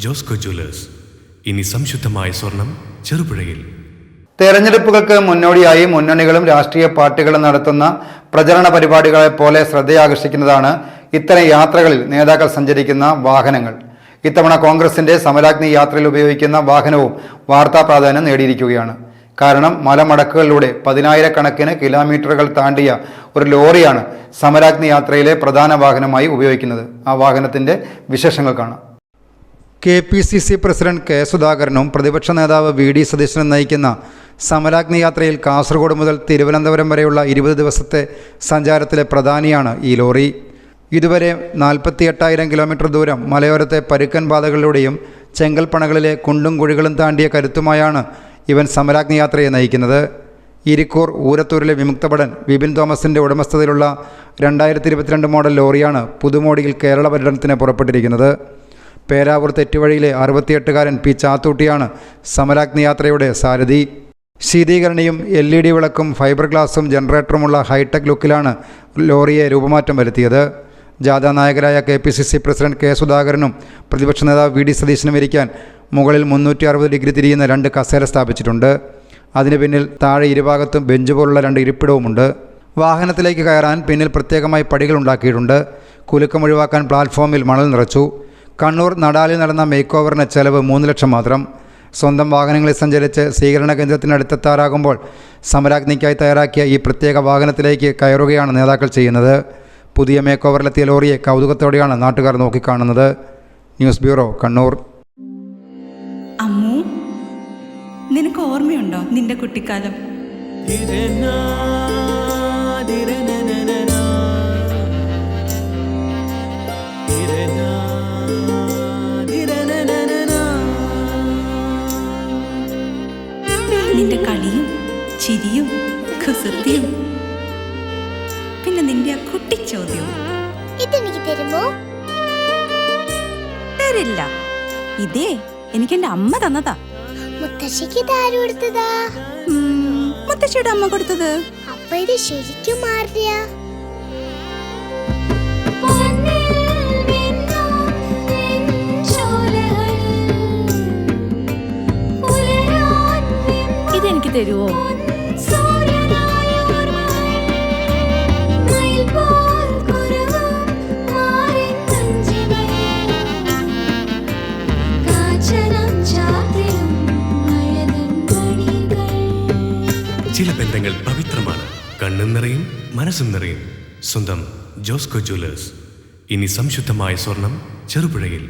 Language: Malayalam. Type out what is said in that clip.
ജോസ്കോ ജ്വല്ലേഴ്സ്. ഇനി സംശുദ്ധമായ സ്വർണം ചെറുപുഴയിൽ. തെരഞ്ഞെടുപ്പുകൾക്ക് മുന്നോടിയായി മുന്നണികളും രാഷ്ട്രീയ പാർട്ടികളും നടത്തുന്ന പ്രചരണ പരിപാടികളെ പോലെ ശ്രദ്ധയാകർഷിക്കുന്നതാണ് ഇത്തരം യാത്രകളിൽ നേതാക്കൾ സഞ്ചരിക്കുന്ന വാഹനങ്ങൾ. ഇത്തവണ കോൺഗ്രസിന്റെ സമരാഗ്നി യാത്രയിൽ ഉപയോഗിക്കുന്ന വാഹനവും വാർത്താ പ്രാധാന്യം നേടിയിരിക്കുകയാണ്. കാരണം മലമടക്കുകളിലൂടെ 10,000-കണക്കിന് കിലോമീറ്ററുകൾ താണ്ടിയ ഒരു ലോറിയാണ് സമരാഗ്നി യാത്രയിലെ പ്രധാന വാഹനമായി ഉപയോഗിക്കുന്നത്. ആ വാഹനത്തിന്റെ വിശേഷങ്ങൾ കാണാം. KPCC പ്രസിഡന്റ് കെ സുധാകരനും പ്രതിപക്ഷ നേതാവ് VD സതീശനും നയിക്കുന്ന സമരാഗ്നി യാത്രയിൽ കാസർഗോഡ് മുതൽ തിരുവനന്തപുരം വരെയുള്ള 20 ദിവസത്തെ സഞ്ചാരത്തിലെ പ്രധാനിയാണ് ഈ ലോറി. ഇതുവരെ 48,000 കിലോമീറ്റർ ദൂരം മലയോരത്തെ പരുക്കൻ പാതകളിലൂടെയും ചെങ്കൽപ്പണകളിലെ കുണ്ടും കുഴികളും താണ്ടിയ കരുത്തുമായാണ് ഇവൻ സമരാഗ്നി യാത്രയെ നയിക്കുന്നത്. ഇരിക്കൂർ ഊരത്തൂരിലെ വിമുക്തഭടൻ വിപിൻ തോമസിൻ്റെ ഉടമസ്ഥതയിലുള്ള 2022 മോഡൽ ലോറിയാണ് പുതുമോടിയിൽ കേരള പര്യടനത്തിന് പുറപ്പെട്ടിരിക്കുന്നത്. പേരാവൂർ തെറ്റുവഴിയിലെ 68-കാരൻ പി ചാത്തൂട്ടിയാണ് സമരാഗ്നി യാത്രയുടെ സാരഥി. ശീതീകരണിയും LED വിളക്കും ഫൈബർ ഗ്ലാസും ജനറേറ്ററുമുള്ള ഹൈടെക് ലുക്കിലാണ് ലോറിയെ രൂപമാറ്റം വരുത്തിയത്. ജാഥാ നായകരായ KPCC പ്രസിഡന്റ് കെ സുധാകരനും പ്രതിപക്ഷ നേതാവ് VD സതീശനും ഇരിക്കാൻ മുകളിൽ 360 ഡിഗ്രി തിരിയുന്ന 2 കസേര സ്ഥാപിച്ചിട്ടുണ്ട്. അതിന് പിന്നിൽ താഴെ ഇരുഭാഗത്തും ബെഞ്ച് പോലുള്ള 2 ഇരിപ്പിടവുമുണ്ട്. വാഹനത്തിലേക്ക് കയറാൻ പിന്നിൽ പ്രത്യേകമായി പടികൾ ഉണ്ടാക്കിയിട്ടുണ്ട്. കുലുക്കം ഒഴിവാക്കാൻ പ്ലാറ്റ്ഫോമിൽ മണൽ നിറച്ചു. കണ്ണൂർ നടാലിൽ നടന്ന മേക്ക് ഓവറിന് ചെലവ് 3 ലക്ഷം മാത്രം. സ്വന്തം വാഹനങ്ങളിൽ സഞ്ചരിച്ച് സ്വീകരണ കേന്ദ്രത്തിനടുത്തെത്താറാകുമ്പോൾ സമരാഗ്നിക്കായി തയ്യാറാക്കിയ ഈ പ്രത്യേക വാഹനത്തിലേക്ക് കയറുകയാണ് നേതാക്കൾ ചെയ്യുന്നത്. പുതിയ മേക്ക് ഓവറിലെത്തിയ ലോറിയെ കൗതുകത്തോടെയാണ് നാട്ടുകാർ നോക്കിക്കാണുന്നത്. News bureau, Kannur. അമ്മു, നിനക്ക് ഓർമ്മയുണ്ടോ നിന്റെ കുട്ടിക്കാലം? നിന്റെ കളിയും ചിരിയും കുസൃതിയും, പിന്നെ നിന്റെ ആ കുട്ടിച്ചോദ്യവും. ഇതെനിക്ക് തരുമോ? തരില്ല. ഇതേ എനിക്ക് എന്റെ അമ്മ തന്നതാ. മുത്തശ്ശിക്ക് ഇതാര് കൊടുത്തതാ? മുത്തശ്ശിയുടെ അമ്മ കൊടുത്തത്. അപ്പൊ ഇത് ശരിക്കും മാറിയ? ഇതെനിക്ക് തരുവോ? ചില ബന്ധങ്ങൾ പവിത്രമാണ്. കണ്ണും നിറയും മനസ്സും നിറയും. സ്വന്തം ജോസ്കോ ജ്വല്ലേഴ്സ്. ഇനി സംശുദ്ധമായ സ്വർണം ചെറുപുഴയിൽ.